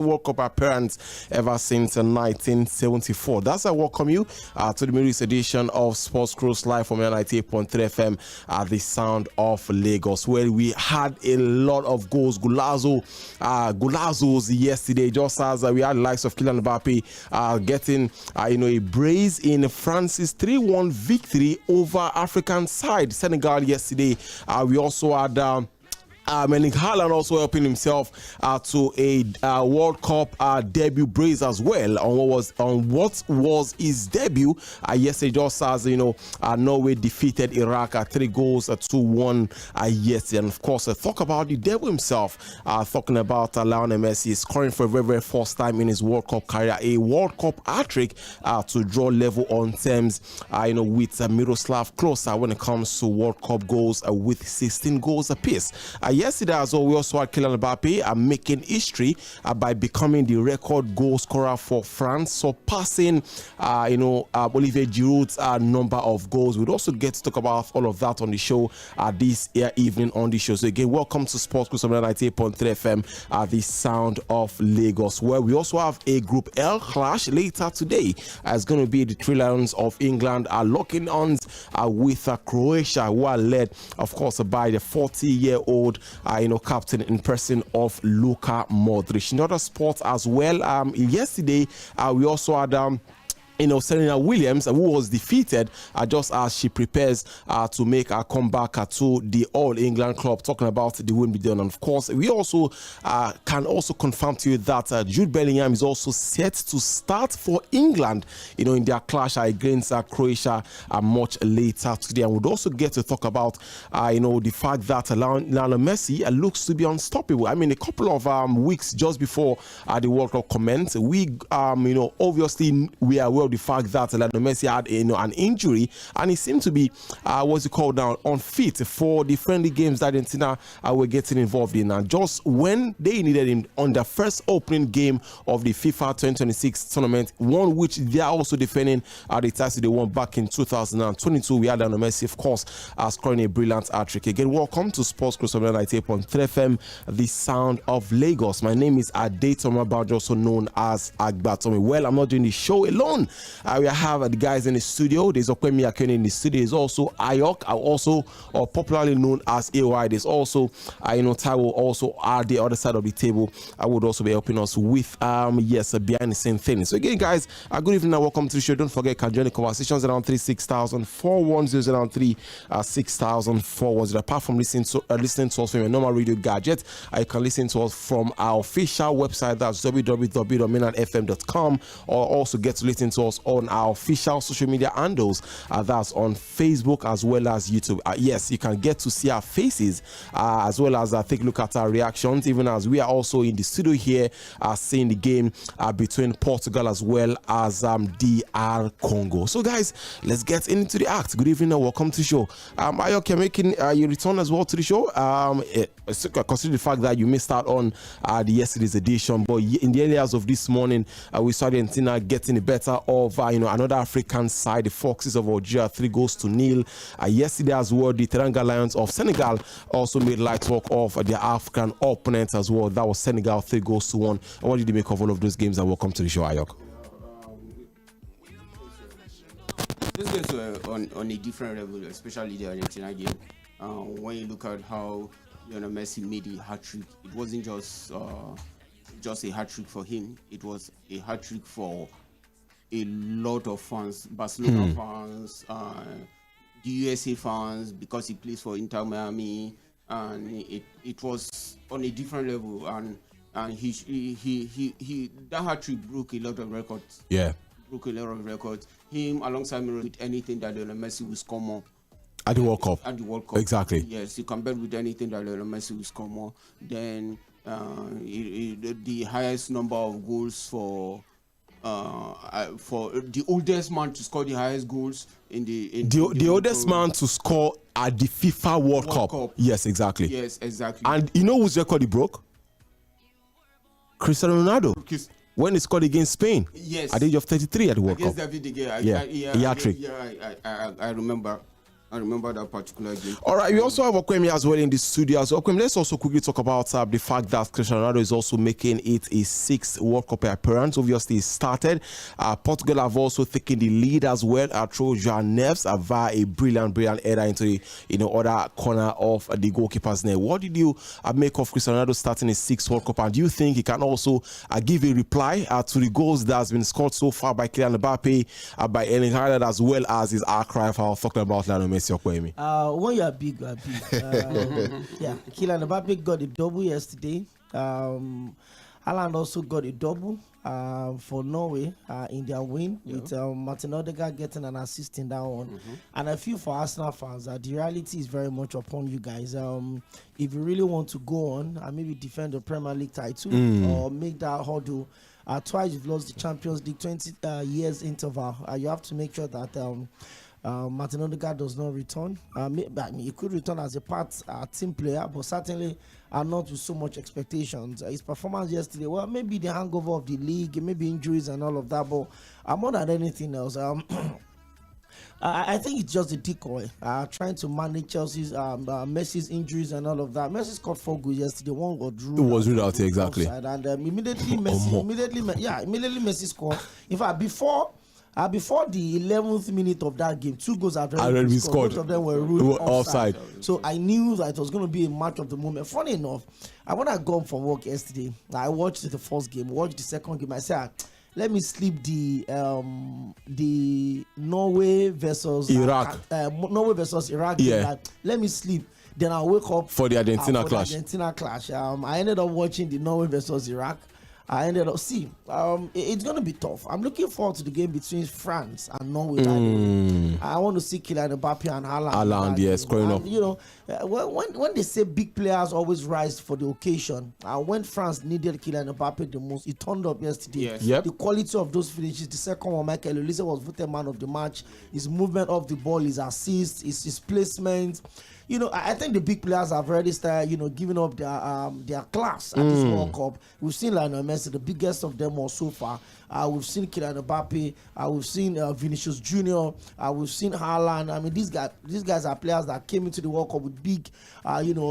World Cup appearance ever since 1974. That's I welcome you to the latest edition of Sports Cruise live from 98.3 FM at the Sound of Lagos, where we had a lot of goals, golazos yesterday, just as we had the likes of Kylian Mbappe getting a brace in France's 3-1 victory over African side Senegal yesterday. We also had Erling Haaland also helping himself to a World Cup debut brace as well on what was his debut yesterday, just as Norway defeated Iraq 3-1 yesterday. And of course, talk about the devil himself, talking about Lionel Messi scoring for the very, very first time in his World Cup career a World Cup hat-trick to draw level on terms with Miroslav Klose when it comes to World Cup goals with 16 goals apiece. Yesterday as well, we also had Kylian Mbappe making history by becoming the record goal scorer for France, surpassing Olivier Giroud's number of goals. We'd also get to talk about all of that on the show this evening on the show. So again, welcome to Sports Cruise 98.3 FM the Sound of Lagos, where we also have a Group L clash later today. It's going to be the Three Lions of England locking arms with Croatia, who are led, of course, by the 40-year-old captain in person of Luka Modric. In other sports as well, yesterday we also had Serena Williams, who was defeated just as she prepares to make a comeback to the All England club, talking about the Wimbledon. And of course, we also can also confirm to you that Jude Bellingham is also set to start for England, in their clash against Croatia much later today. And we'll also get to talk about, the fact that Lionel Messi looks to be unstoppable. I mean, a couple of weeks just before the World Cup commenced, we, obviously we are aware of the fact that Lionel Messi had an injury, and he seemed to be unfit for the friendly games that Argentina were getting involved in. And just when they needed him on the first opening game of the FIFA 2026 tournament, one which they are also defending the title they won back in 2022, we had Lionel Messi, of course, scoring a brilliant hat-trick. Again, welcome to Sports Cruise 98.3 FM, the Sound of Lagos. My name is Aɗe Tomabajo, also known as Agbatomi. Well, I'm not doing the show alone. We have the guys in the studio. There's 𝐴ᴏᴜᴜ in the studio. There's also Ayok, also popularly known as AY. There's also Taiwo, also at the other side of the table. I would also be helping us with behind the same thing. So again, guys, good evening and welcome to the show. Don't forget, you can join the conversations around 36000 410 Apart from listening to us from your normal radio gadget, you can listen to us from our official website, that's www.mainlandfm.com, or also get to listen to us on our official social media handles, that's on Facebook as well as YouTube. Yes, you can get to see our faces as well as take a look at our reactions, even as we are also in the studio here seeing the game between Portugal as well as DR Congo. So guys, let's get into the act. Good evening and welcome to the show. Ayok, you're making your return as well to the show. Consider the fact that you missed out on the yesterday's edition, but in the early hours of this morning, we saw Argentina getting the better of another African side, the Foxes of Algeria, 3-0. Yesterday as well, the Teranga Lions of Senegal also made light work of their African opponents as well. That was Senegal 3-1. And what did you make of all of those games? And welcome to the show, Ayok. This games were on a different level, especially the Argentina game. When you look at how Messi made a hat-trick, it wasn't just a hat-trick for him. It was a hat-trick for a lot of fans, Barcelona fans, the USA fans, because he plays for Inter Miami, and it was on a different level. And he that hat-trick broke a lot of records. Yeah, broke a lot of records. Him alongside me with anything that Messi will score more. At the World Cup. At the World Cup. Exactly. Yes, you can bet with anything that Messi will score more. Then the highest number of goals for the oldest man to score the highest goals in the oldest man to score at the FIFA World Cup. Yes, exactly. Yes, exactly. And you know whose record he broke? Cristiano Ronaldo. When he scored against Spain, yes, at the age of 33 at the World Cup. David Again, I remember. I remember that particular game. All right, we also have Oᴑᴜ as well in the studio. So, Oᴑᴜ, let's also quickly talk about the fact that Cristiano Ronaldo is also making it a 6th World Cup appearance. Obviously, it started. Portugal have also taken the lead as well through João Neves via a brilliant header into the other corner of the goalkeeper's net. What did you make of Cristiano Ronaldo starting his 6th World Cup? And do you think he can also give a reply to the goals that has been scored so far by Kylian Mbappé, by Erling Haaland, as well as his arch rival talking about Lionel Messi? When you are big, you are big. Yeah, Kylian Mbappé got a double yesterday. Haaland also got a double for Norway in their win, with Martin Odegaard getting an assist in that one. And I feel for Arsenal fans that the reality is very much upon you guys. If you really want to go on and maybe defend the Premier League title or make that hurdle, twice you've lost the Champions League, 20 years interval, you have to make sure that Martin Odegaard does not return. He could return as a team player, but certainly not with so much expectations. His performance yesterday, well, maybe the hangover of the league, maybe injuries and all of that, but more than anything else, I think it's just a decoy, trying to manage Chelsea's Messi's injuries and all of that. Messi scored 4 goals yesterday. One got ruled. It was ruled out, exactly. And immediately Messi scored. In fact, before the 11th minute of that game, 2 goals had already been scored. Both of them were ruled offside. So I knew that it was going to be a match of the moment. Funny enough, when I got from work yesterday, I watched the first game, watched the second game. I said, let me sleep the Norway versus Iraq. Norway versus Iraq game. Like, let me sleep. Then I'll wake up for the Argentina clash. I ended up watching the Norway versus Iraq. I ended up it's going to be tough. I'm looking forward to the game between France and Norway. I want to see Kylian Mbappé and Haaland. Yes, growing up. You know, when they say big players always rise for the occasion, when France needed Kylian Mbappé the most, he turned up yesterday. Yes. Yep. The quality of those finishes, the second one, Michael Olise was voted man of the match. His movement of the ball, his assists, his placement. You know, I think the big players have already started, giving up their class at this World Cup. We've seen Lionel Messi, the biggest of them all so far. We've seen Kylian Mbappé. We've seen Vinicius Junior. We've seen Haaland. I mean, these guys are players that came into the World Cup with big,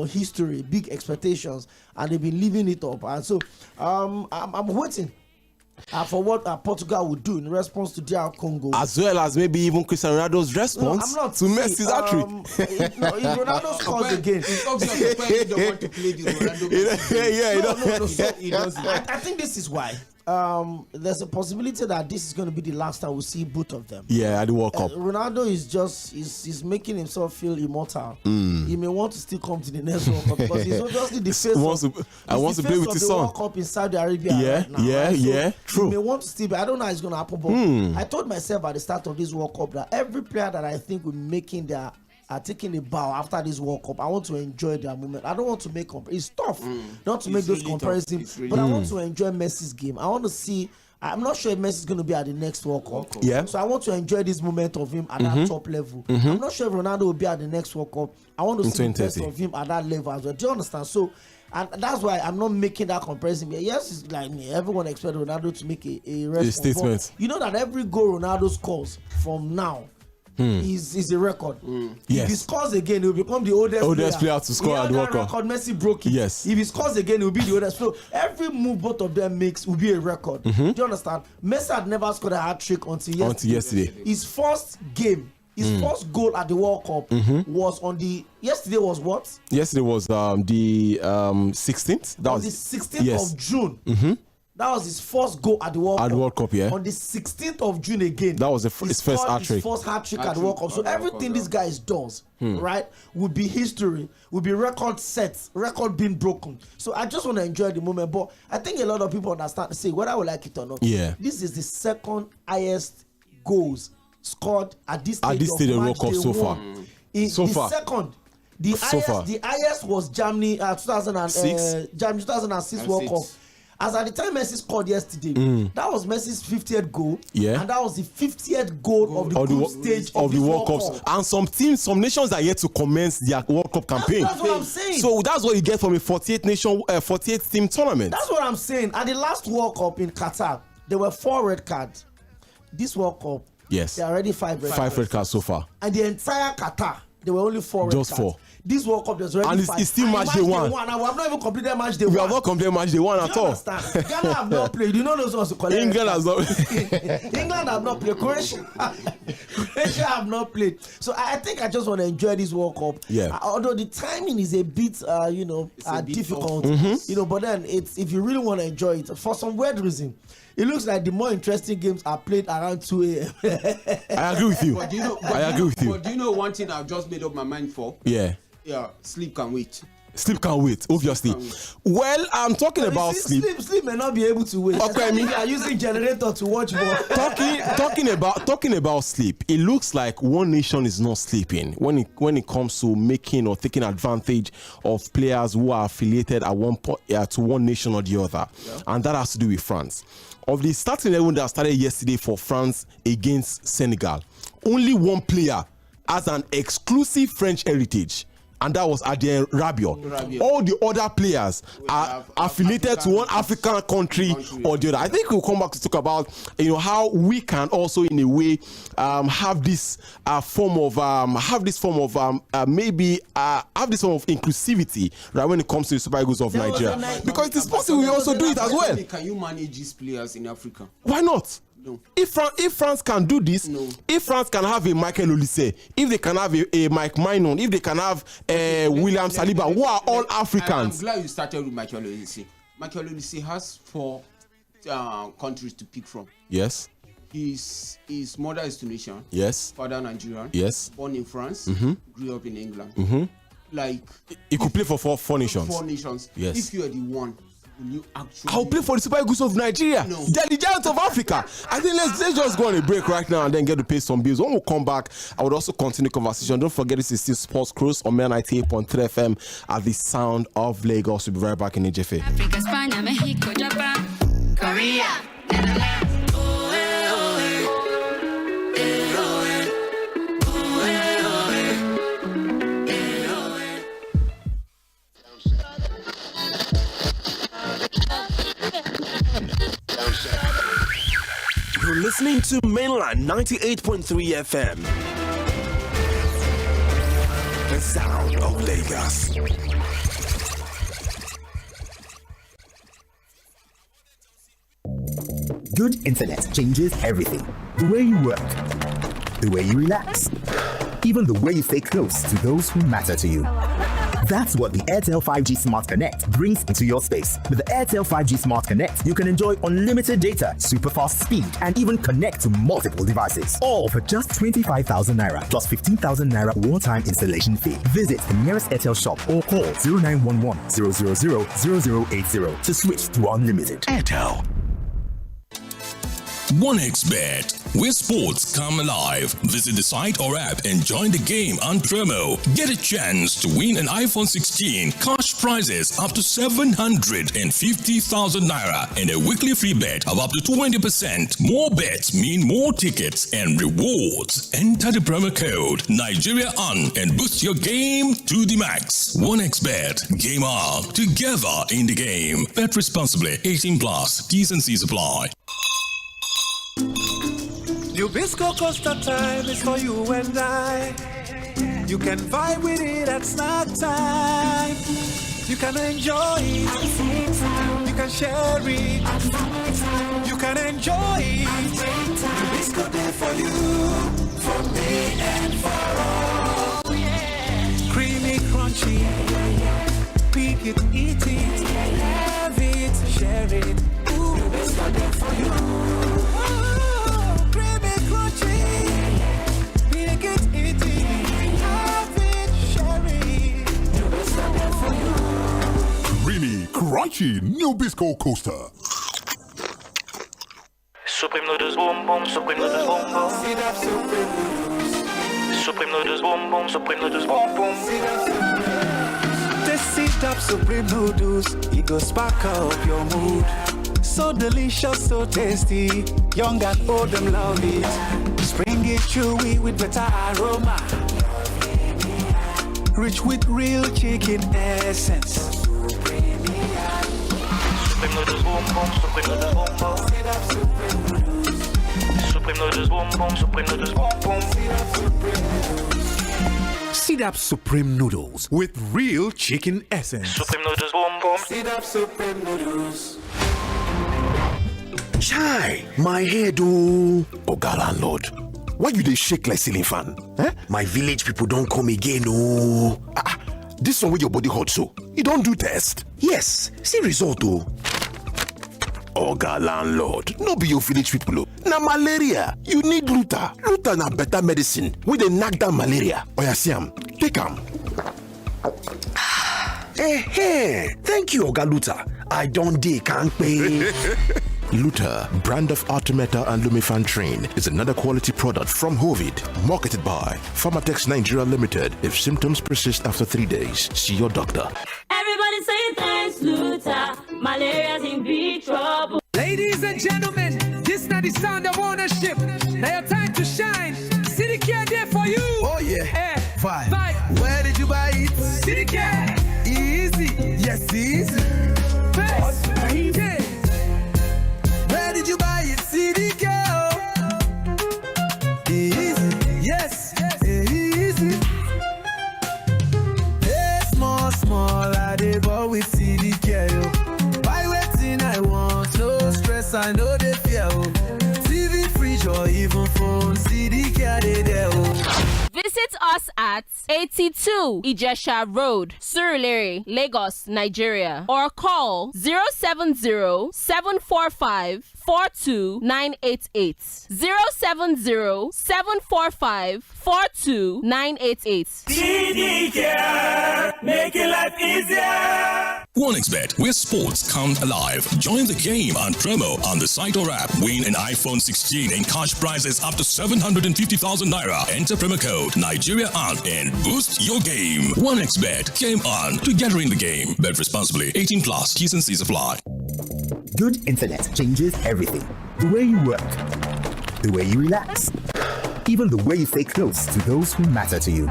history, big expectations, and they've been living it up. And so, I'm waiting for what Portugal would do in response to DR Congo, as well as maybe even Cristiano Ronaldo's response to Messi's hat-trick. If Ronaldo scores again, I think this is why. There's a possibility that this is going to be the last time we see both of them. Yeah, at the World Cup. Ronaldo is making himself feel immortal. He may want to still come to the next World Cup because he's obviously the face wants to play with his son. World Cup in Saudi Arabia. True. He may want to still be. I don't know how it's going to happen, but I told myself at the start of this World Cup that every player that I think will be making their taking a bow after this World Cup, I want to enjoy their moment. I don't want to make it's tough not to make those comparisons, but I want to enjoy Messi's game. I want to see. I'm not sure if Messi is going to be at the next World Cup. Yeah. So I want to enjoy this moment of him at that top level. I'm not sure if Ronaldo will be at the next World Cup. I want to see the best of him at that level as well. Do you understand? So, and that's why I'm not making that comparison. Yes, it's like me. Everyone expects Ronaldo to make a response. You know that every goal Ronaldo scores from now is a record. Yes. If he scores again, he will become the oldest player to score at the World Cup. Messi broke it. Yes. If he scores again, he will be the oldest. So every move both of them makes will be a record. Do you understand? Messi had never scored a hat-trick until yesterday. His first game, his first goal at the World Cup was on the. Yesterday was what? Yesterday was the 16th. That was the 16th of June. That was his first goal at the World Cup. World Cup, yeah. On the 16th of June again. That was his first hat-trick. His first hat-trick at the World Cup. So everything this guy does, right, would be history, would be record sets, record being broken. So I just want to enjoy the moment. But I think a lot of people understand, say, whether I would like it or not, this is the second highest goals scored at this stage of World Cup so far. Second. The highest was Germany 2006 World Cup. As at the time Messi scored yesterday, that was Messi's 50th goal, and that was the 50th goal of the group stage of the World Cup. And some nations are yet to commence their World Cup campaign. That's what I'm saying. So that's what you get from a 48 team tournament. That's what I'm saying. At the last World Cup in Qatar, there were 4 red cards. This World Cup, there are already 5 red cards. 5 red cards so far. And the entire Qatar, there were only 4 red Just cards. 4. This World Cup there's already And 5. it's still match day 1. And we have not even completed match day 1. We have not completed match day 1 at all. Ghana have not played. You know those ones. England has not. England have not played. Croatia have not played. So I think I just want to enjoy this World Cup. Yeah. Although the timing is a bit, difficult. But then it's if you really want to enjoy it for some weird reason. It looks like the more interesting games are played around 2 a.m. I agree with you. But do you know one thing I've just made up my mind for? Yeah. Yeah, sleep can wait. Sleep can't wait, obviously. Well, I'm talking about sleep. Sleep may not be able to wait. Okay, I mean, you are using generator to watch ball. talking about sleep. It looks like one nation is not sleeping when it comes to making or taking advantage of players who are affiliated at one point to one nation or the other, and that has to do with France. Of the starting 11 that started yesterday for France against Senegal, only one player has an exclusive French heritage, and that was Aɗɪr Rabiot. All the other players are affiliated to one African country or the other. I think we'll come back to talk about how we can also in a way have this form of inclusivity right when it comes to the Super Eagles of Nigeria, because it is possible we also do it as well. Can you manage these players in Africa? Why not? No. If France can do this, if France can have a Michael Olise, if they can have a Mike Maignan, if they can have William Saliba, who are all Africans. I'm glad you started with Michael Olise. Michael Olise has 4 countries to pick from. Yes. His mother is Tunisian. Yes. Father Nigerian. Yes. Born in France. Grew up in England. Like he could play for four nations. 4 nations. Yes. If you are the one, will you actually? I'll play for the Super Eagles of Nigeria. No. They're the giants of Africa. I think let's just go on a break right now and then get to pay some bills. When we come back, I would also continue the conversation. Don't forget this is still Sports Cruise on 98.3 FM at the sound of Lagos. We'll be right back in EJFA. Africa, Spain, Mexico, Japan, Korea, Netherlands. You're listening to Mainland 98.3 FM. The sound of Lagos. Good internet changes everything. The way you work, the way you relax, even the way you stay close to those who matter to you. That's what the Airtel 5G Smart Connect brings into your space. With the Airtel 5G Smart Connect, you can enjoy unlimited data, super fast speed, and even connect to multiple devices. All for just 25,000 Naira plus 15,000 Naira one-time installation fee. Visit the nearest Airtel shop or call 0911 000 0080 to switch to unlimited. Airtel. 1xBet, where sports come alive. Visit the site or app and join the game and promo. Get a chance to win an iPhone 16, cash prizes up to 750,000 Naira, and a weekly free bet of up to 20%. More bets mean more tickets and rewards. Enter the promo code Nigeria on and boost your game to the max. 1xBet, game on, together in the game. Bet responsibly, 18+, T's and C's apply. Nabisco Costa time is for you and I. You can vibe with it at snack time. You can enjoy it. You can share it. You can enjoy it. Nabisco there for you, for me and for all. Creamy, crunchy. Pick it, eat it. Have it, share it. Nabisco there for you. Creamy, crunchy, Nabisco Coaster. Supreme noodles boom boom, supreme noodles boom boom. Supreme noodles boom boom, supreme noodles boom boom. Just sit up supreme noodles, it go spark up your mood. So delicious, so tasty, young and old them love it. Spring it chewy with better aroma. Rich with real chicken essence. Supreme noodles boom boom, supreme noodles boom boom. Supreme noodles boom boom, supreme noodles boom boom. Sit-Up Supreme Noodles with real chicken essence. Supreme noodles, boom boom. Sit-Up Supreme Noodles. Chai, my head oh. Oga landlord, why you dey shake like ceiling fan? Eh? My village people don't come again oh. This one with your body hot so, you don't do test? Yes, see result oh. Oga landlord, no be your village people oh. Na malaria, you need Luta. Luta na better medicine wey dey knack down malaria. Oya see am, take am. Thank you Oga Luta. I don't dey kampe. Luta, brand of Artemata and Lumefantrine, is another quality product from Hovid, marketed by Pharmatex Nigeria Limited. If symptoms persist after 3 days, see your doctor. Everybody say thanks, Luta. Malaria's in big trouble. Ladies and gentlemen, this is not the sound of ownership. Now your time to shine. City Care there for you. Oh yeah. Vibe. Where did you buy it? City Care. Easy. Yes, easy. Best. Yeah. Where did you buy it? City Care. Easy. Yes. Easy. Hey, small. I dey ball with City Care. Buy wetin I want. No stress. I know they fear. TV, fridge, or even phone. City Care dey there. Visit us at 82 Ijesha Road, Surulere, Lagos, Nigeria, or call 070-745-42988. 070-745-42988. CD Care, making life easier. 1xBet, where sports come alive. Join the game and promo on the site or app. Win an iPhone 16 and cash prizes up to 750,000 naira. Enter promo code Nigeria on and boost your game. 1xBet, game on, together in the game. Bet responsibly. 18 plus. T's and C's apply. Good internet changes everything. The way you work, the way you relax, even the way you stay close to those who matter to you.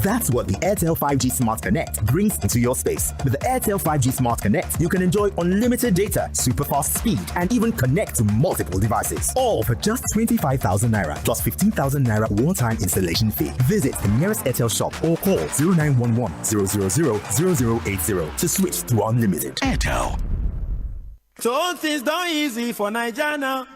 That's what the Airtel 5G Smart Connect brings into your space. With the Airtel 5G Smart Connect, you can enjoy unlimited data, super fast speed, and even connect to multiple devices. All for just 25,000 naira plus 15,000 naira one-time installation fee. Visit the nearest Airtel shop or call 0911 000 0080 to switch to unlimited. Airtel. So things done easy for Naija now.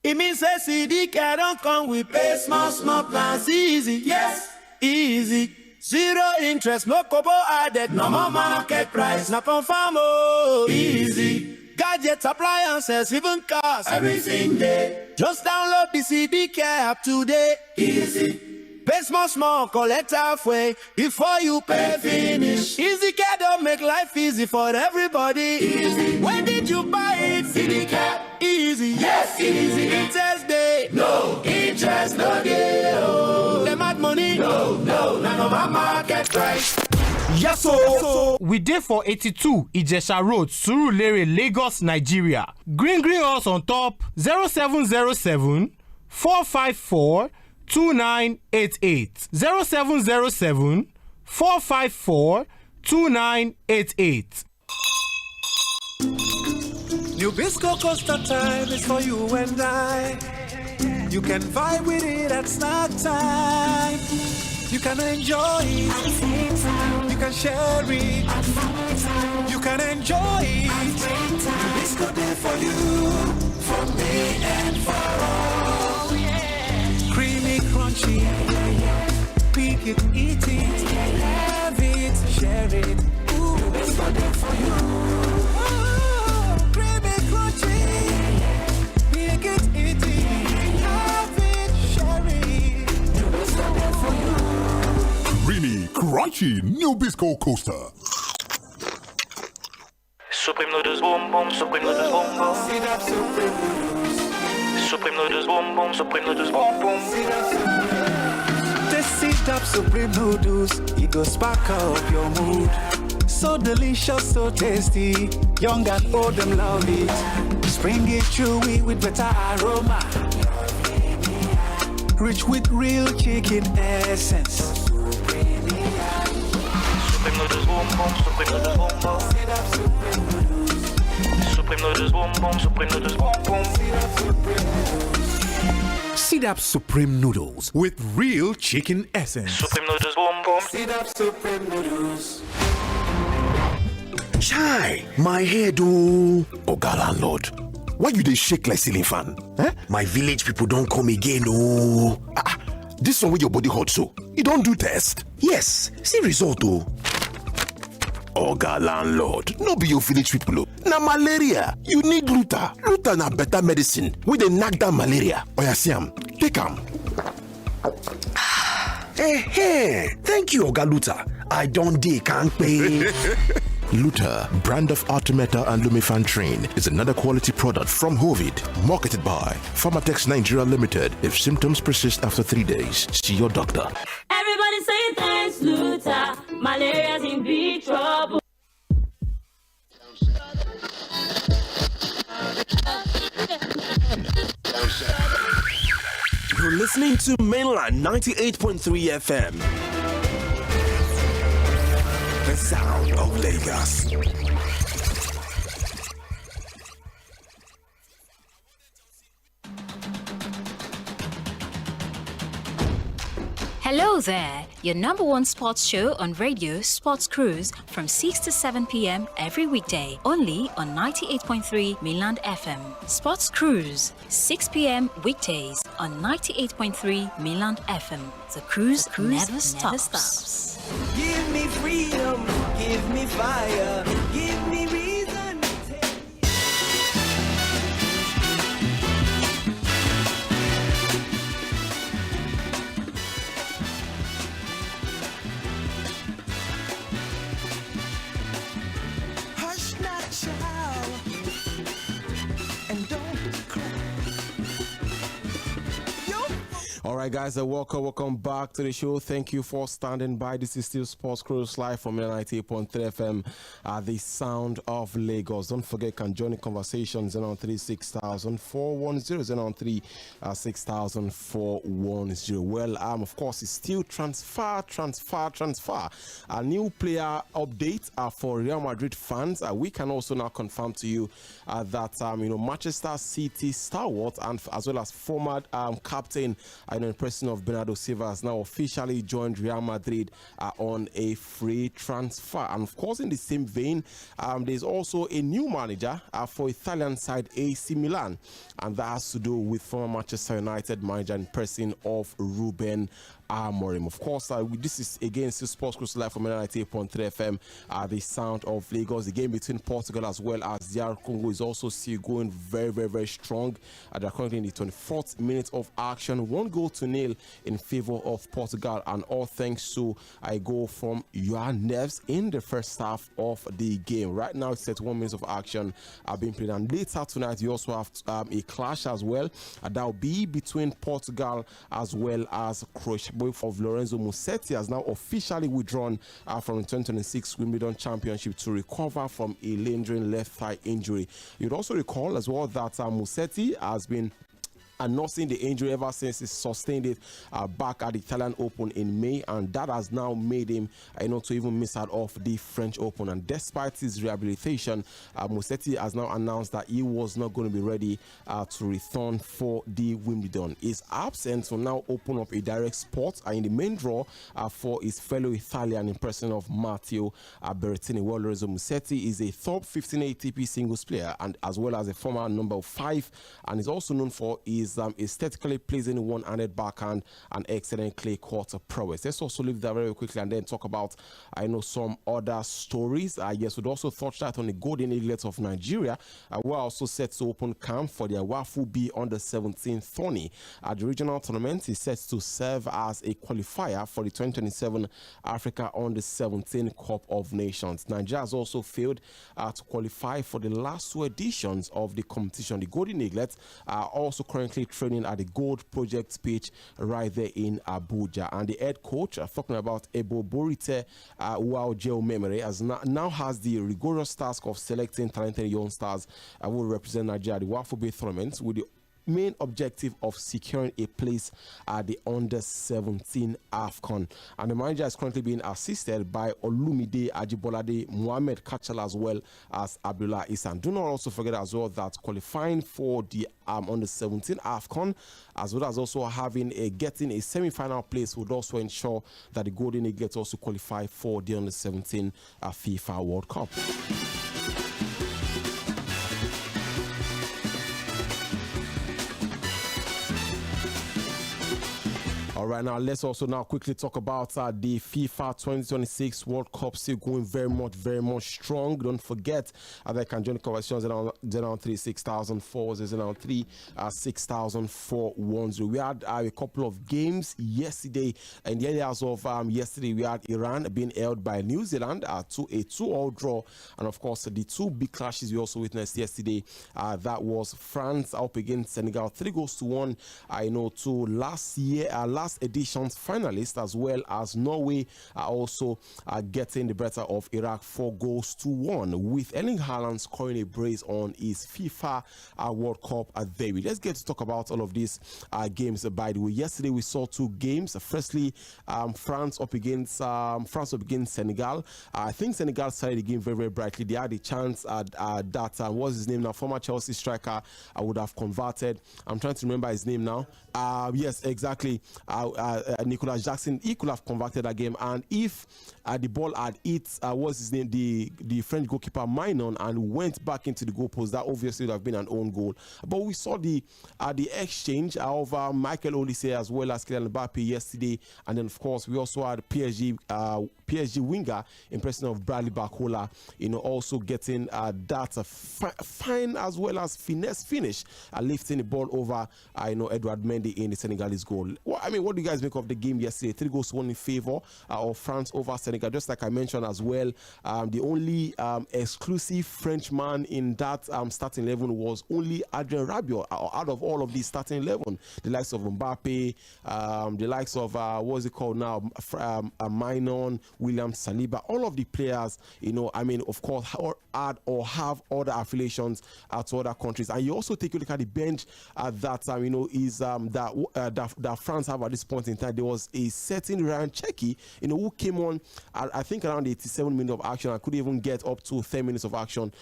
It means that CD Care don't come with pay small plans. Easy, yes, easy. Zero interest, no kobo added, no more market price. No confirm, oh, easy. Gadgets, appliances, even cars, everything there. Just download the CD Care app today. Easy. Pay small, collect halfway before you pay finish. Easy Care don't make life easy for everybody. Easy. When did you buy it? CD Care. Easy. Yes, easy. Interest day. No. Interest no day. Oh. Them add money. No. None of my market price. Yes, so we dey for 82 Ijesha Road, Surulere, Lagos, Nigeria. Green us on top 0707 454 2988 0707 454 2988. New Bisco Costa time is for you and I. You can vibe with it at snack time. You can enjoy it. You can share it. You can enjoy it. New Bisco day for you, for me and for all. Creamy, crunchy. Pick it, eat it. Have it, share it. Ooh, New Bisco day for you. Creamy, crunchy, new Bisco coaster. Supreme noodles, boom boom. Supreme noodles, boom boom. Supreme noodles, boom boom. Supreme noodles, boom boom. The Sit-Up Supreme Noodles, it goes spark up your mood. So delicious, so tasty, young and old them love it. Spring it chewy with better aroma, rich with real chicken essence. Supreme noodles, boom boom. Supreme noodles, boom boom. Supreme noodles, boom boom. Supreme noodles, boom boom. Sidap Supreme Noodles with real chicken essence. Supreme noodles, boom boom. Sidap Supreme Noodles. Chai, my head oh. Oga landlord, why you dey shake like ceiling fan? My village people don come again oh. This one wey your body hot so, you don do test? Yes, see result oh. Oga landlord, no be your village people oh. Na malaria, you need Luta. Luta na better medicine wey dey knack down malaria. Oya see am, take am. Thank you Oga Luta. I don dey kampe. Luta, brand of Artemata and Lumefantrine, is another quality product from Hovid, marketed by Pharmatex Nigeria Limited. If symptoms persist after 3 days, see your doctor. Everybody say thanks, Luta. Malaria's in big trouble. You're listening to Mainland 98.3 FM. The sound of Lagos. Hello there, your number one sports show on radio, Sports Cruise, from 6 to 7 p.m. every weekday, only on 98.3 Mainland FM. Sports Cruise, 6 p.m. weekdays on 98.3 Mainland FM. The cruise never stops. Give me freedom, give me fire, give me reason. Hush not, child, and don't cry. All right, guys, welcome back to the show. Thank you for standing by. This is still Sports Cruise live from 98.3 FM, the sound of Lagos. Don't forget, you can join the conversation 036,410, 036,410. Well, of course, it's still transfer. A new player update for Real Madrid fans. We can also now confirm to you that Manchester City stalwart and as well as former captain in person of Bernardo Silva has now officially joined Real Madrid on a free transfer. And of course, in the same vein, there's also a new manager for Italian side AC Milan, and that has to do with former Manchester United manager in person of Ruben Amorim. Of course, this is again still Sports Cruise live from 98.3 FM, the sound of Lagos. The game between Portugal as well as DR Congo is also still going very, very, very strong. They're currently in the 24th minute of action, 1-0 in favor of Portugal, and all thanks to a goal from Johan Neves in the first half of the game. Right now, it's 31 minutes of action being played, and later tonight you also have a clash as well. That will be between Portugal as well as Croatia. Both of Lorenzo Musetti has now officially withdrawn from the 2026 Wimbledon Championship to recover from a lingering left thigh injury. You'd also recall as well that Musetti has been nursing the injury ever since he sustained it back at the Italian Open in May, and that has now made him to even miss out of the French Open. And despite his rehabilitation, Musetti has now announced that he was not going to be ready to return for the Wimbledon. His absence will now open up a direct spot in the main draw for his fellow Italian in person of Matteo Berrettini. Well, Lorenzo Musetti is a top 15 ATP singles player and as well as a former number 5, and is also known for his aesthetically pleasing one-handed backhand and excellent clay court prowess. Let's also leave that very quickly and then talk about some other stories. Yes, we'd also touch that on the Golden Eaglets of Nigeria. We're also set to open camp for their WAFU B under 17 tourney. The regional tournament is set to serve as a qualifier for the 2027 Africa under 17 Cup of Nations. Nigeria has also failed to qualify for the last 2 editions of the competition. The Golden Eaglets are also currently training at the Gold Project pitch right there in Abuja, and the head coach talking about Eboborite Uwajeomemere now has the rigorous task of selecting talented young stars who will represent Nigeria at the WAFU tournament, with the main objective of securing a place at the under-17 AFCON. And the manager is currently being assisted by Olumide Ajibolade, Mohamed Kachala, as well as Abdullah Isan. Do not also forget as well that qualifying for the under-17 AFCON, as well as also getting a semi-final place, would also ensure that the Golden Eagles also qualify for the under-17 FIFA World Cup. All right, now let's also now quickly talk about the FIFA 2026 World Cup still going very much strong. Don't forget that you can join the conversations around 036,004, 6,410. We had a couple of games yesterday. In the areas of yesterday, we had Iran being held by New Zealand to a 2-2 draw. And of course, the two big clashes we also witnessed yesterday, that was France up against Senegal, 3-1. I know to last edition's finalists, as well as Norway are also getting the better of Iraq 4-1, with Erling Haaland scoring a brace on his FIFA World Cup debut. Let's get to talk about all of these games. By the way, yesterday we saw two games. Firstly, France up against Senegal. I think Senegal started the game very brightly. They had a chance that what's his name now, former Chelsea striker, I would have converted. I'm trying to remember his name now. Yes, exactly. Nicolas Jackson, he could have converted that game, and if the ball had hit what's his name, the French goalkeeper Maignan, and went back into the goalpost, that obviously would have been an own goal. But we saw the exchange of Michael Olise as well as Kylian Mbappe yesterday, and then of course we also had PSG winger in person of Bradley Barcola, also getting that fine as well as finesse finish, lifting the ball over Edouard Mendy in the Senegalese goal. What do you guys make of the game yesterday? 3-1 in favor of France over Senegal. Just like I mentioned as well, the only exclusive Frenchman in that starting 11 was only Adrien Rabiot out of all of the starting 11. The likes of Mbappe, the likes of what's it called now, Maignan, William Saliba, all of the players, of course, had or have other affiliations to other countries. And you also take a look at the bench that France have at this point in time. There was a certain Ryan Cherki, who came on, I think around 87 minutes of action and could even get up to 10 minutes of action.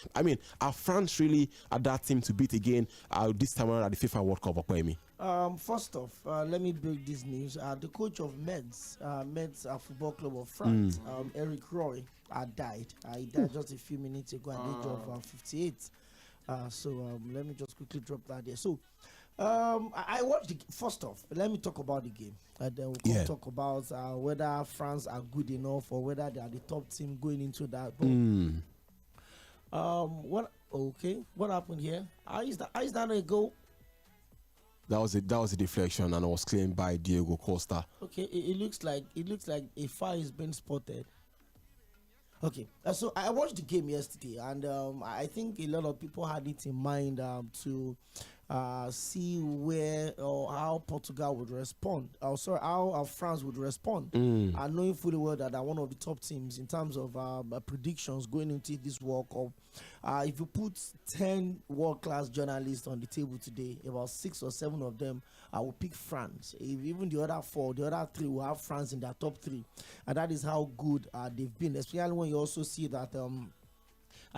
Are France really that team to beat again this time around at the FIFA World Cup? First off, let me break this news. The coach of Metz Football Club of France, Eric Roy, died. He died just a few minutes ago at the age of 58. Let me just quickly drop that there. So, I watched first off, let me talk about the game. And then we'll talk about whether France are good enough or whether they are the top team going into that. But, what happened here? Is that a goal? That was a deflection, and it was claimed by Diego Costa. Okay, it looks like a foul is being spotted. Okay, so I watched the game yesterday, and I think a lot of people had it in mind to see where or how Portugal would respond. How France would respond, and knowing fully well that they're one of the top teams in terms of predictions going into this World Cup. If you put 10 world-class journalists on the table today, about 6 or 7 of them will pick France. If even the other 4, the other 3 will have France in their top 3, and that is how good they've been. Especially when you also see that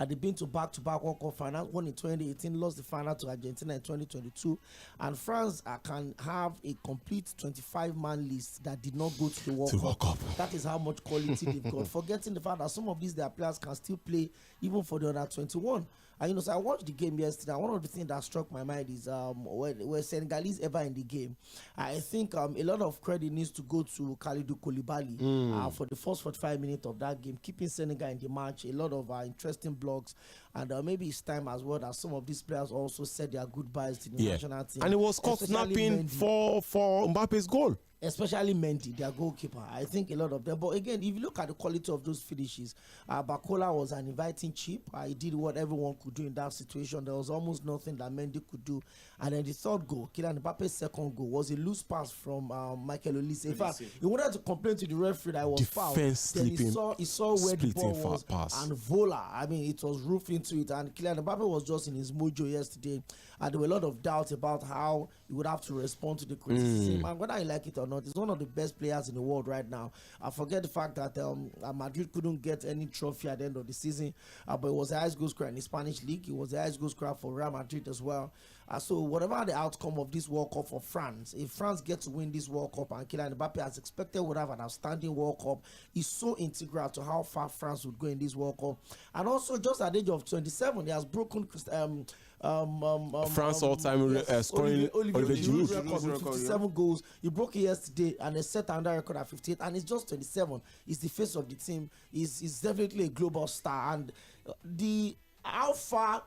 they've been to back-to-back World Cup finals, one in 2018, lost the final to Argentina in 2022, and France can have a complete 25-man list that did not go to the World Cup. That is how much quality they've got. Forgetting the fact that some of their players can still play even for the under 21. And so I watched the game yesterday. One of the things that struck my mind is were Senegalese ever in the game. I think a lot of credit needs to go to Kalidou Koulibaly for the first 45 minutes of that game, keeping Senegal in the match. A lot of interesting blocks, and maybe it's time as well that some of these players also said their goodbyes to the national team. And it was caught snapping for Mbappe's goal. especially Mendy, their goalkeeper. I think a lot of them. But again, if you look at the quality of those finishes, Bakola was an inviting chip. He did what everyone could do in that situation. There was almost nothing that Mendy could do. And then the third goal, Kylian Mbappe's second goal, was a loose pass from Michael Olise. In fact, he wanted to complain to the referee that it was foul. Then he saw where the ball was and vola. I mean, it was roofed into it. And Kylian Mbappe was just in his mojo yesterday. And there were a lot of doubts about how he would have to respond to the criticism. And whether I like it or not, he's one of the best players in the world right now. I forget the fact that Madrid couldn't get any trophy at the end of the season, but he was the highest goal scorer in the Spanish league. He was the highest goal scorer for Real Madrid as well. So whatever the outcome of this World Cup for France, if France gets to win this World Cup and Kylian Mbappe as expected would have an outstanding World Cup, is so integral to how far France would go in this World Cup. And also just at the age of 27, he has broken France all-time scoring Olivier Giroud record with 57 goals. He broke it yesterday and they set another record at 58, and he's just 27. He's the face of the team. He's definitely a global star. And how far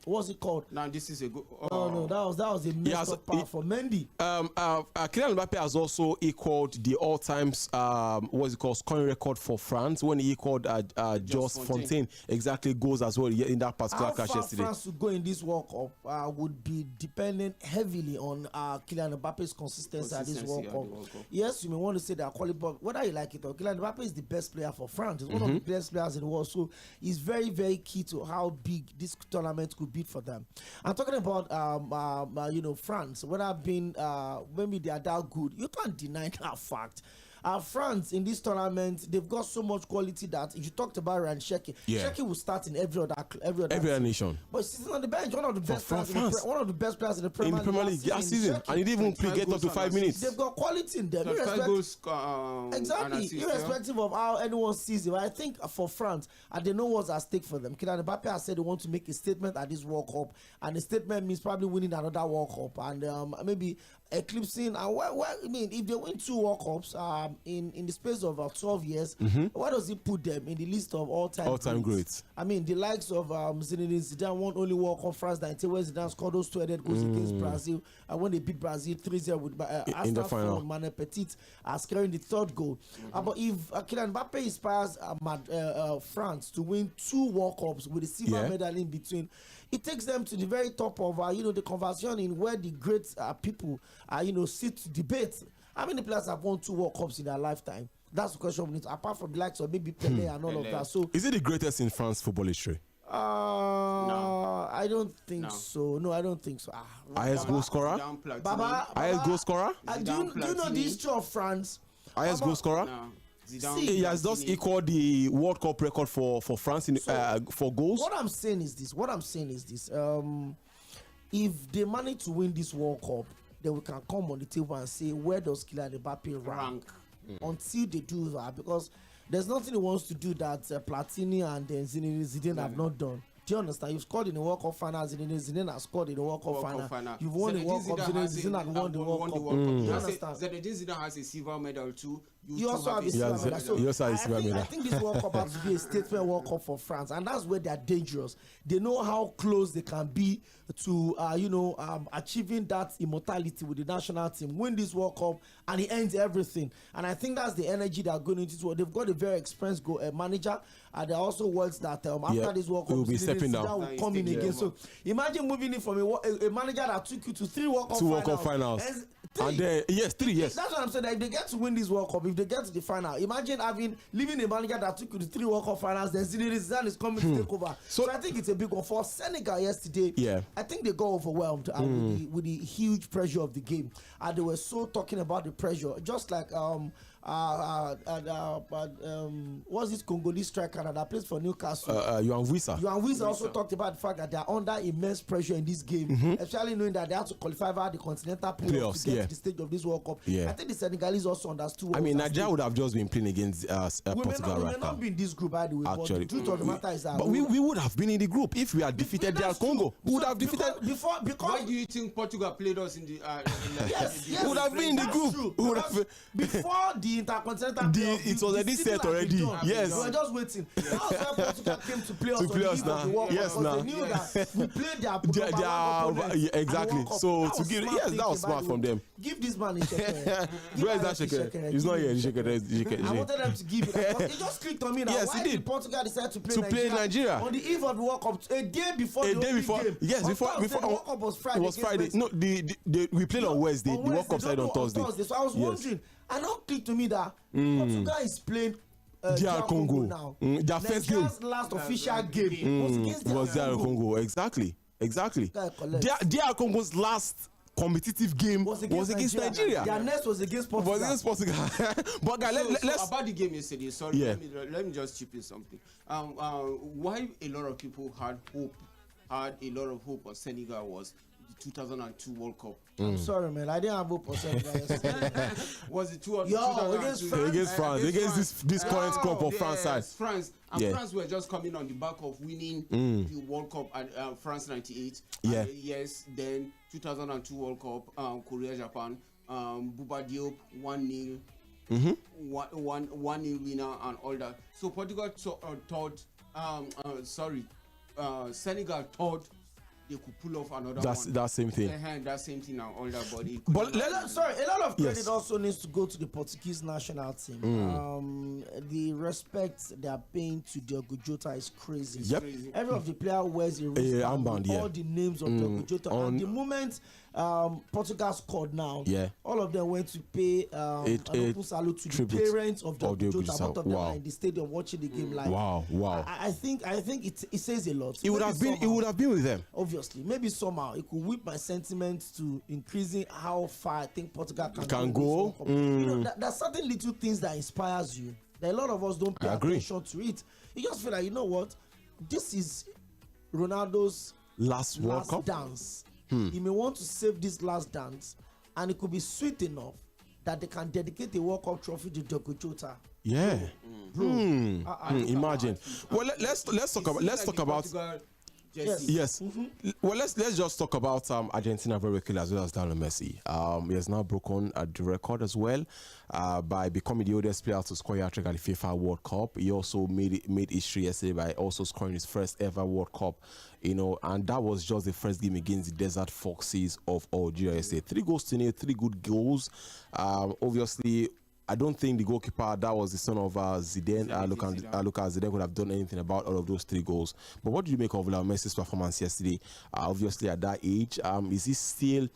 what's it called? Now this is a good. No, that was a messed up part for Mendy. Kylian Mbappe has also equaled the all-time scoring record for France when he equaled Jos Fontaine goals as well in that particular clash yesterday. How far France to go in this World Cup would be dependent heavily on Kylian Mbappe's consistency at this World Cup. Yes, you may want to say that quality, but whether you like it or Kylian Mbappe is the best player for France. He's one of the best players in the world, so he's very, very key to how big this tournament could be for them. I'm talking about France. Whether being maybe they are that good, you can't deny that fact. France in this tournament, they've got so much quality that if you talked about Ryan Cherki, Cherki will start in every other nation. But he's sitting on the bench, one of the best players in the Premier League last season, and he didn't even get up to 5 minutes. They've got quality in them. Irrespective of how anyone sees it. I think for France, they know what's at stake for them. Kylian Mbappe has said they want to make a statement at this World Cup, and the statement means probably winning another World Cup and maybe eclipsing. And if they win 2 World Cups in the space of 12 years, why does he put them in the list of all-time greats? I mean, the likes of Zinedine Zidane won only World Cup France 19, where Zidane scored those 2 headed goals against Brazil, and when they beat Brazil 3-0 with in the final. Mané Petit scoring the 3rd goal. But if Kylian Mbappe inspires France to win 2 World Cups with a silver medal in between, it takes them to the very top of the conversation in where the great people sit to debate. How many players have won 2 World Cups in their lifetime? That's the question we need, apart from the likes of maybe Pelé and all of that. So, is it the greatest in France football history? No, I don't think so. No, I don't think so. Highest goal scorer? Highest goal scorer? Do you know the history of France? Highest goal scorer? No. He has just equaled the World Cup record for France for goals. What I'm saying is this. If they manage to win this World Cup, then we can come on the table and say, where does Kylian Mbappe rank? Until they do that, because there's nothing he wants to do that Platini and then Zidane have not done. Do you understand? You've scored in the World Cup final. Zidane has scored in the World Cup final. You've won the World Cup. Zidane has won the World Cup. You understand? Zidane has a silver medal too. You also have a silver medal. I think this World Cup has to be a statement World Cup for France, and that's where they are dangerous. They know how close they can be to achieving that immortality with the national team. Win this World Cup, and it ends everything. And I think that's the energy they are going into this world. They've got a very experienced manager, and there are also words that after this World Cup, will come in again. So imagine moving in from a manager that took you to 3 World Cup finals. And then, 3 years. That's what I'm saying. If they get to win this World Cup, if they get to the final, imagine leaving a manager that took you to 3 World Cup finals, then Zidane is coming to take over. So I think it's a big one. For Senegal yesterday, I think they got overwhelmed with the huge pressure of the game. And they were so talking about the pressure, just like what's this Congolese striker that plays for Newcastle? Yᴏᴜᴜ also talked about the fact that they are under immense pressure in this game, especially knowing that they have to qualify via the continental playoffs to get to the stage of this World Cup. I think the Senegalese also understood. I mean, Nigeria would have just been playing against Portugal. We may not be in this group, by the way. Actually, but the truth of the matter is that we would have been in the group if we had defeated their Congo. We would have defeated. Because why do you think Portugal played us in the? Yes, we would have been in the group. Before the the Intercontinental it was already set already. Yes. We were just waiting. That was why Portugal came to play us on the eve of the World Cup. Yes, now. They knew that we played their exactly. So to give that was smart from them. Give this man a shekere. Where is that shekere? He's not here. I wanted them to give it. He just clicked on me that why did Portugal decide to play Nigeria on the eve of the World Cup a day before the game? Yes, before the World Cup was Friday. It was Friday. No, we played on Wednesday. The World Cup started on Thursday. So I was wondering, and now clicked to me that Portugal is playing DR Congo now. Their first game. Last official game was DR Congo. Exactly. DR Congo's last competitive game was against Nigeria. Their next was against Portugal. But guys, let's about the game yesterday. Sorry, let me just chip in something. Why a lot of people had a lot of hope on Senegal was the 2002 World Cup. I'm sorry, man. I didn't have hope for Senegal yesterday. Was it 2 or against France? Against this current club of France side. France. And France were just coming on the back of winning the World Cup at France 98. Yeah. Yes. Then 2002 World Cup, Korea, Japan. Bouba Diop 1-0. 1-0 winner and all that. So Portugal thought. Senegal thought they could pull off another one. That same thing. That same thing and all that, but a lot of credit also needs to go to the Portuguese national team. The respect they are paying to Diogo Jota is crazy. Yep. Every of the player wears a wristband with all the names of Diogo Jota. And the moment Portugal scored now, all of them went to pay an open salute to the parents of Diogo Jota. Both of them are in the stadium watching the game live. Wow. I think it says a lot. It would have been with them. Obviously, maybe somehow it could whip my sentiments to increasing how far I think Portugal can go. You know, there's certain little things that inspires you that a lot of us don't pay attention to it. You just feel like, you know what, this is Ronaldo's last World Cup dance. He may want to save this last dance, and it could be sweet enough that they can dedicate a World Cup trophy to Diogo Jota. Yeah, imagine. Well, let's talk about. Yes. Well, let's just talk about Argentina very quickly, as well as Lionel Messi. He has now broken the record as well by becoming the oldest player to score a hat-trick at the FIFA World Cup. He also made history yesterday by also scoring his first ever World Cup. And that was just the first game against the Desert Foxes of Algeria yesterday. 3-0, 3 good goals. Obviously, I don't think the goalkeeper, that was the son of Zidane, Lucas Zidane, could have done anything about all of those 3 goals. But what do you make of Messi's performance yesterday? Obviously, at that age, is he still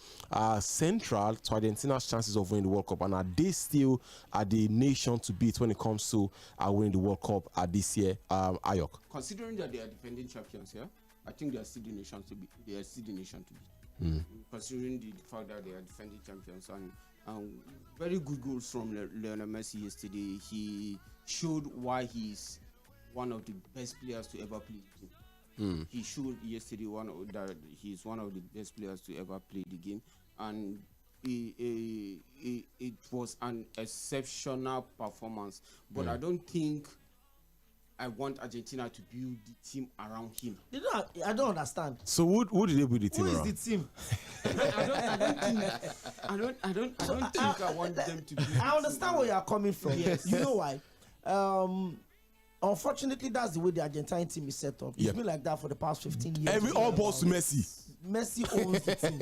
central to Argentina's chances of winning the World Cup? And are they still the nation to beat when it comes to winning the World Cup this year, Ayok? Considering that they are defending champions, I think they are still the nation to beat. Considering the fact that they are defending champions, and very good goals from Lionel Messi yesterday. He showed why he's one of the best players to ever play the game. He showed yesterday that he's one of the best players to ever play the game, and it was an exceptional performance. But I don't think I want Argentina to build the team around him. I don't understand. So who did they build the team around? Who is the team? I don't think I want them to build. I understand where you are coming from. Yes. You know why? Unfortunately, that's the way the Argentine team is set up. It's been like that for the past 15 years. All balls to Messi. Messi owns the team.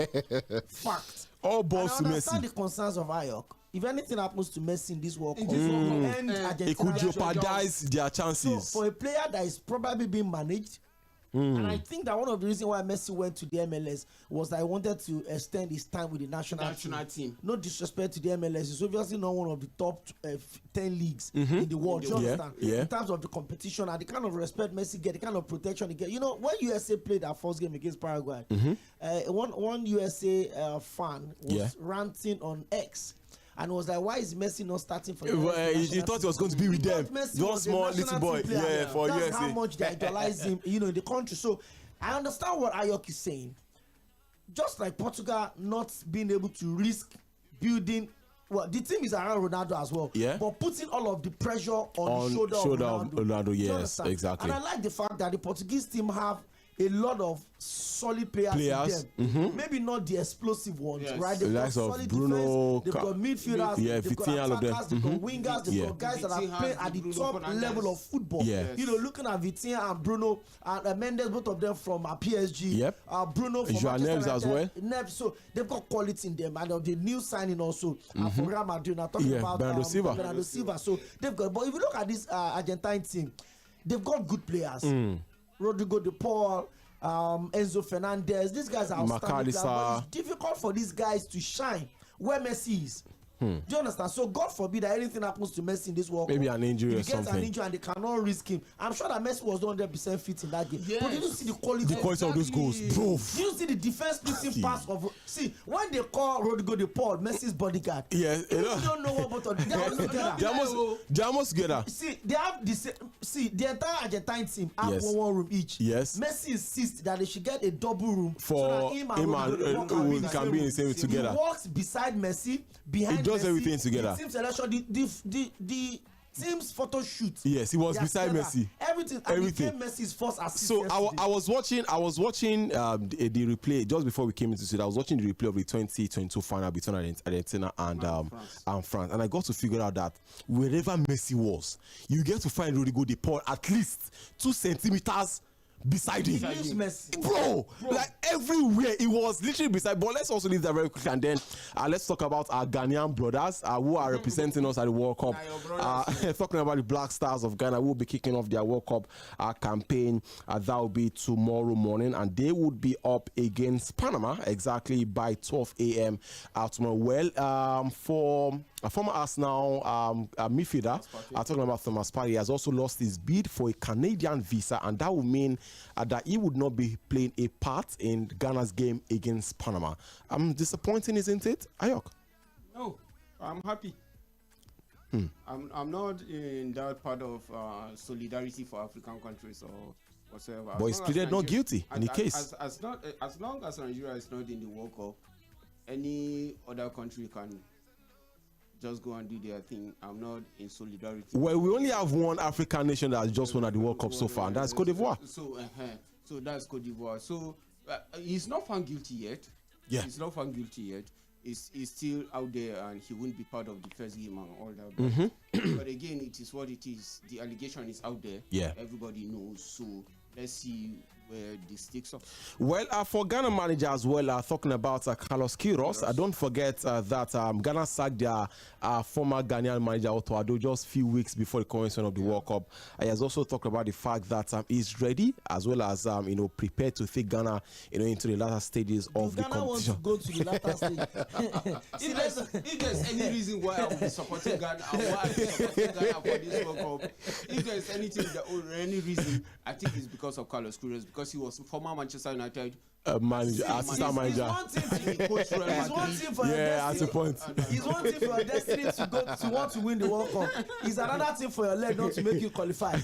Fact. All balls to Messi. I understand the concerns of Ayok. If anything happens to Messi in this World Cup, it could jeopardize their chances. So for a player that is probably being managed, and I think that one of the reasons why Messi went to the MLS was that he wanted to extend his time with the national team. No disrespect to the MLS, it's obviously not one of the top 10 leagues in the world. You understand? In terms of the competition and the kind of respect Messi get, the kind of protection he get. You know, when USA played that first game against Paraguay, one USA fan was ranting on X. And was like, why is Messi not starting for the he thought he was going to be with them. One small little boy. For that's USA. How much they idolize him, in the country. So I understand what Ayok is saying. Just like Portugal not being able to risk building. Well, the team is around Ronaldo as well. But putting all of the pressure on the shoulder of Ronaldo. Yes, exactly. And I like the fact that the Portuguese team have a lot of solid players. In them. Maybe not the explosive ones, right? They've got solid Bruno, defense, they've got midfielders, they've got attackers, they've got wingers, they've got guys that are playing at the top level of football. You know, looking at Vitinha and Bruno and Mendes, both of them from PSG. Bruno from Neves as well. Neves, so they've got quality in them, and the new signing also for Real Madrid. I'm talking about Bernardo Silva. So they've got. But if you look at this Argentine team, they've got good players. Rodrigo De Paul, Enzo Fernandez. These guys are outstanding. But it's difficult for these guys to shine where Messi is. Do you understand? So God forbid that anything happens to Messi in this World Cup. Maybe an injury or something. He gets an injury and they cannot risk him. I'm sure that Messi was 100% fit in that game. But did you see the quality? The quality of those goals, bro. Did you see the defense missing pass of? See, when they call Rodrigo De Paul Messi's bodyguard. Yeah, you don't know what both of them. They're almost together. See, they have the entire Argentine team have one room each. Yes. Messi insists that they should get a double room for so him and can be in the same room together. He walks beside Messi, behind. He does everything together. The team selection, the team's photo shoot. Yes, he was beside together. Messi. Everything. And he became Messi's first assist. So I was watching the replay just before we came into it. I was watching the replay of the 2022 final between Argentina and France, and I got to figure out that wherever Messi was, you get to find Rodrigo De Paul at least 2 centimeters beside him. Bro, like everywhere he was literally beside. But let's also leave that very quickly, and then let's talk about our Ghanaian brothers who are representing us at the World Cup. Talking about the Black Stars of Ghana, who will be kicking off their World Cup campaign. That will be tomorrow morning, and they would be up against Panama exactly by 12 a.m. tomorrow. Well, for a former Arsenal midfielder, talking about Thomas Partey, has also lost his bid for a Canadian visa, and that would mean that he would not be playing a part in Ghana's game against Panama. Disappointing, isn't it, Ayok? No, I'm happy. I'm not in that part of solidarity for African countries or whatsoever. But he's pleaded not guilty in the case. As long as Nigeria is not in the World Cup, any other country can just go and do their thing. I'm not in solidarity. Well, we only have one African nation that has just won at the World Cup so far, and that's Côte d'Ivoire. So that's Côte d'Ivoire. So he's not found guilty yet. Yeah. He's not found guilty yet. He's still out there, and he won't be part of the first game and all that. But again, it is what it is. The allegation is out there. Yeah. Everybody knows. So let's see where this sticks up. Well, for Ghana manager as well, talking about Carlos Queiroz, don't forget that Ghana sacked their former Ghanaian manager Otto Addo just a few weeks before the commencement of the World Cup. He has also talked about the fact that he's ready as well as prepared to take Ghana into the latter stages of the competition. Ghana wants to go to the latter stage. If there's any reason why I will be supporting Ghana, why I will be supporting Ghana for this World Cup, if there's any reason, I think it's because of Carlos Queiroz, because he was former Manchester United assistant manager. He's one thing for your destiny. He's one thing for your destiny to want to win the World Cup. He's another thing for your leg not to make you qualify.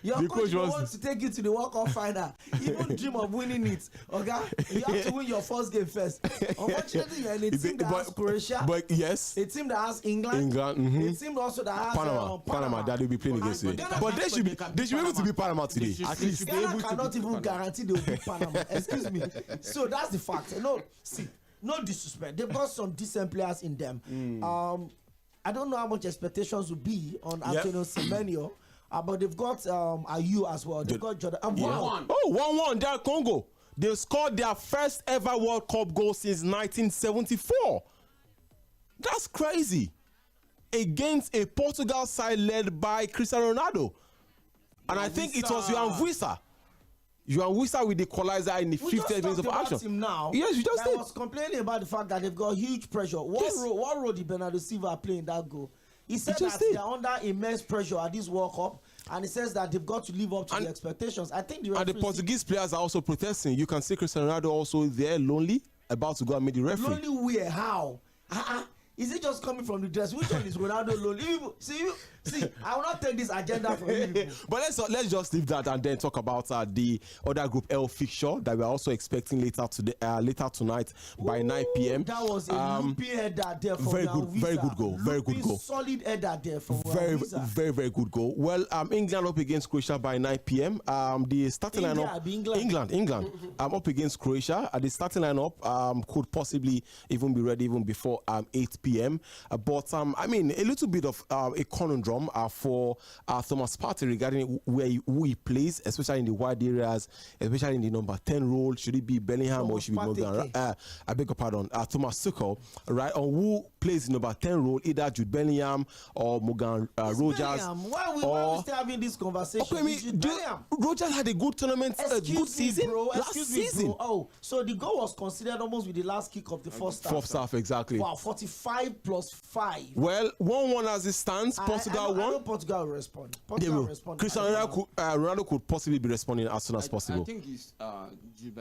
Your coach wants to take you to the World Cup final. Even dream of winning it. Okay, you have to win your first game first. Unfortunately, you're in a team that has Croatia. But yes, a team that has England. A team also that has Panama that will be playing against it. But they should be able to beat Panama today. At least Ghana cannot even guarantee they will beat Panama. Excuse me. So that's the fact. No disrespect. They've got some decent players in them. I don't know how much expectations will be on Antonio Semenyo, but they've got Ayew as well. They've got Jordan. 1-1. Oh, 1-1. They're Congo. They scored their first ever World Cup goal since 1974. That's crazy. Against a Portugal side led by Cristiano Ronaldo. And I think it was Yᴏᴜᴜ with the equalizer in the 50th minute of action. Him now. Yes, you just did. I was complaining about the fact that they've got huge pressure. What role did Bernardo Silva play in that goal? He said that they're under immense pressure at this World Cup, and he says that they've got to live up to the expectations. I think the Portuguese players are also protesting. You can see Cristiano Ronaldo also there, lonely, about to go and meet the referee. Lonely where? How? Is it just coming from the dress? Which one is Ronaldo lonely? See, See, I will not take this agenda from you. But let's just leave that and then talk about the other Group L fixture that we are also expecting later tonight by 9 p.m. That was a loopy header there for very good goal. Very good goal. Solid header there for very good goal. Well, England up against Croatia by 9 p.m. The starting lineup. England. Up against Croatia. The starting lineup could possibly even be ready even before 8 p.m. But I mean, a little bit of a conundrum for Thomas Partey regarding who he plays, especially in the wide areas, especially in the number 10 role. Should it be Bellingham or should it be Morgan? I beg your pardon, Thomas Tuchel, right? Or who plays the number 10 role, either Jude Bellingham or Morgan Rogers. Why are we still having this conversation? Okay, Rogers had a good tournament, a good season last season. Bro. Oh, so the goal was considered almost with the last kick of the first half. First half, exactly. Wow, 45 plus 5. Well, 1-1 as it stands. Portugal won. I know Portugal will respond. Cristiano Ronaldo could possibly be responding as soon as possible. I think it's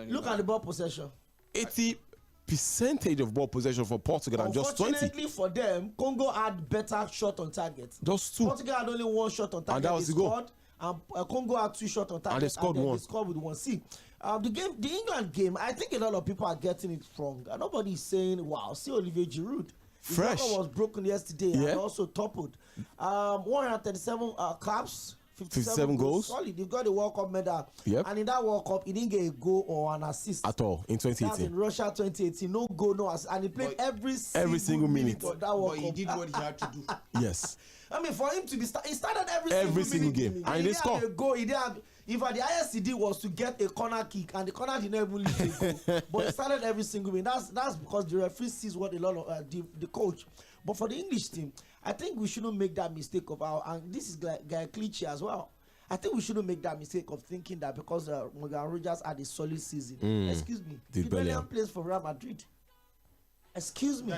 look at the ball possession. 80% of ball possession for Portugal and just 20. Unfortunately for them, Congo had better shot on target. Just 2. Portugal had only 1 shot on target. And that was the goal. And Congo had 2 shots on target. And they scored 1. They scored with 1. See, the England game, I think a lot of people are getting it wrong. Nobody is saying, wow, see Olivier Giroud. Fresh. His record was broken yesterday and also toppled. 137 caps. 57 goals. Solid. He got the World Cup medal. Yep. And in that World Cup, he didn't get a goal or an assist at all in 2018. That's in Russia 2018. No goal, no assist. And he played every single minute of that World Cup. He did what he had to do. Yes. I mean, for him to be he started every single game. And he scored. A goal. He didn't have, in fact, the highest he did was to get a corner kick, and the corner didn't even leave a goal. But he started every single minute. That's because the referee sees what a lot of the coach. But for the English team, I think we shouldn't make that mistake of and this is ഌᴌ as well. I think we shouldn't make that mistake of thinking that because Morgan Rogers had a solid season. Excuse me. Jude Bellingham plays for Real Madrid. Excuse me.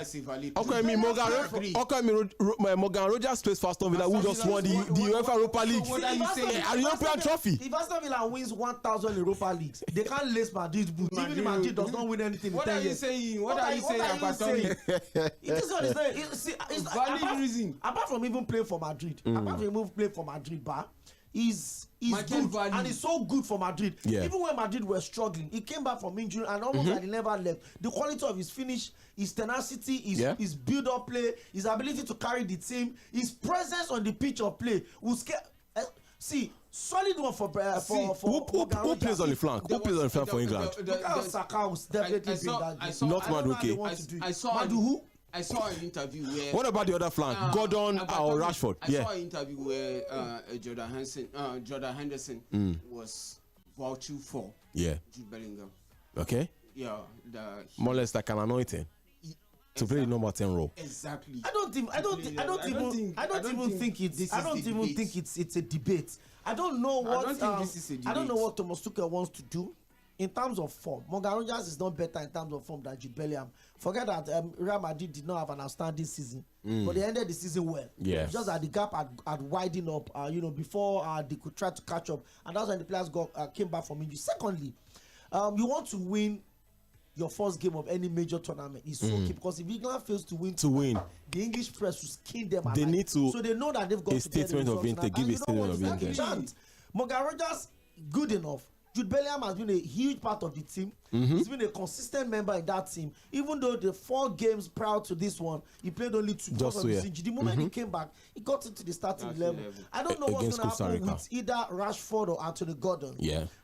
Morgan Rogers plays for Aston Villa, who just won the UEFA Europa League. And European trophy. If Aston Villa wins 1,000 Europa Leagues, they can't lace Madrid's boots. Even if Madrid does not win anything in 10 years. What are you saying about Tommy? It is what it's valid reason. Apart from even playing for Madrid, he's good and he's so good for Madrid. Even when Madrid were struggling, he came back from injury and almost like he never left. The quality of his finish, his tenacity, his build-up play, his ability to carry the team, his presence on the pitch of play will scare. See, solid one for who plays on the flank? Who plays on the flank for England? Saka was definitely been that good. Not Madueke. I saw an interview where. What about the other flank? Gordon or Rashford? I saw an interview where Jordan Henderson was vouching for Jude Bellingham. Okay. Yeah. More or less like an anointing to play the number 10 role. Exactly. I don't even think it's a debate. I don't know what Thomas Tuchel wants to do. In terms of form, Morgan Rogers is not better in terms of form than Jude Bellingham. Forget that Real Madrid did not have an outstanding season, but they ended the season well. Yes. Just that the gap had widened up, before they could try to catch up, and that's when the players came back from injury. Secondly, you want to win your first game of any major tournament. It's so key because if England fails to win, the English press will skin them. They need to. So they know that they've got a statement of intent. Give a statement of intent. Morgan Rogers, good enough. Jude Bellingham has been a huge part of the team. He's been a consistent member in that team. Even though the 4 games prior to this one, he played only 2 because of his injury. The moment he came back, he got into the starting 11. I don't know what's going to happen with either Rashford or Anthony Gordon.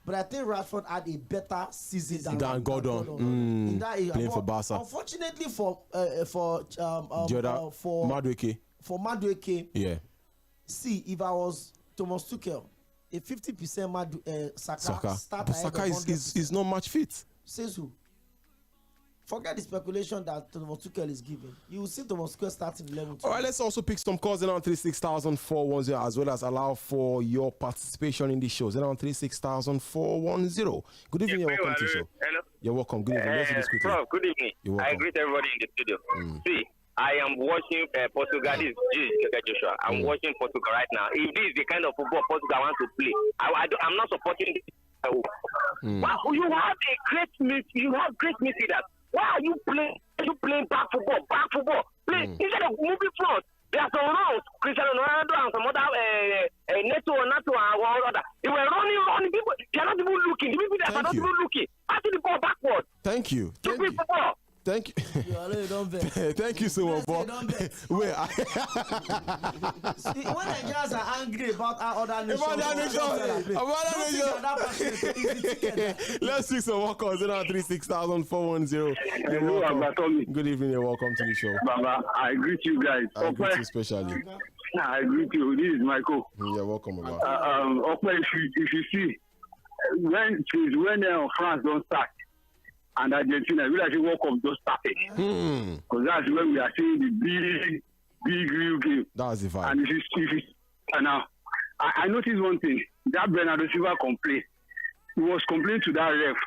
But I think Rashford had a better season than Gordon. Playing for Barca. Unfortunately for Madueke. See, if I was Thomas Tuchel, a 50% Saka start Saka is not much fit. Says who? Forget the speculation that Thomas Tuchel is giving. You will see Thomas Tuchel starting 11. All right, let's also pick some calls around 36410 as well as allow for your participation in the show. 36410. Good evening, you're welcome to the show. Hello. You're welcome. Good evening. Let's do this quickly. Prof, good evening. I greet everybody in the studio. See, I am watching Portugal. This is Joshua. I'm watching Portugal right now. If this is the kind of football Portugal wants to play, I'm not supporting this. Wow, you have great midfielders. Why are you playing back football? Play instead of moving front. There are some rounds. Cristiano Ronaldo and some Thank you. Thank you. Thank you. Thank you so much, Bob. When Nigerians are angry about our other nations, let's see some more calls. 036,410. Good evening and welcome to the show. Baba, I greet you guys. I greet you especially. I greet you. This is Michael. You're welcome, Baba. If you see, when France don't start, and Argentina, we actually World Cup just started. Because that's when we are seeing the big real game. That's the vibe. And if you and now, I noticed one thing. That Bernardo Silva complained. He was complaining to that ref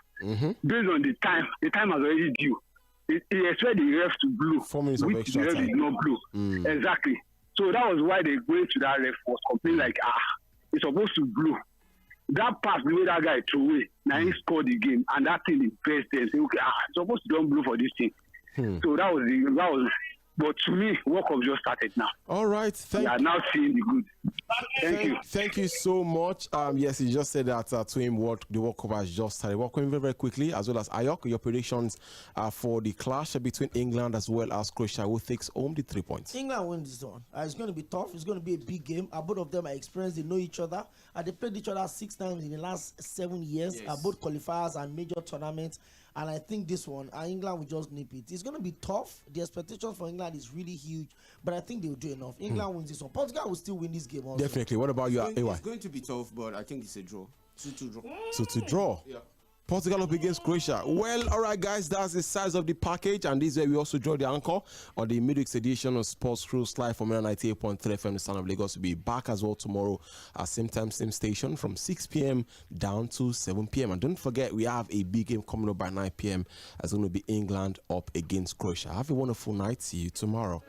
based on the time. The time has already due. He expected the ref to blow. 4 minutes of extra time. The ref did not blow. Exactly. So that was why they went to that ref, was complaining like, it's supposed to blow. That pass the way that guy threw away, now he scored the game, and that thing impressed them. Say, okay, it's supposed to don't blow for this thing. So that was. But to me, World Cup just started now. All right, we are now seeing the good. Thank you. Thank you so much. Yes, you just said that the World Cup has just started. Welcome very, very quickly, as well as 𝐴ᴏ. Your predictions for the clash between England as well as Croatia. Who takes home the 3 points? England wins this one. It's going to be tough. It's going to be a big game. Both of them are experienced. They know each other. They played each other 6 times in the last 7 years. Yes. Both qualifiers and major tournaments. And I think this one, England will just nip it. It's going to be tough. The expectations for England is really huge, but I think they will do enough. England wins this one. Portugal will still win this game also. Definitely. What about you, AY? It's going to be tough, but I think it's a draw. 2-2 draw. So to draw? Yeah. Portugal up against Croatia. Well, all right, guys, that's the size of the package, and this is where we also draw the anchor on the midweek edition of Sports Cruise live from 98.3 FM, the Sound of Lagos. Will be back as well tomorrow at same time, same station from 6 p.m. down to 7 p.m. And don't forget, we have a big game coming up by 9 p.m. It's going to be England up against Croatia. Have a wonderful night. See you tomorrow.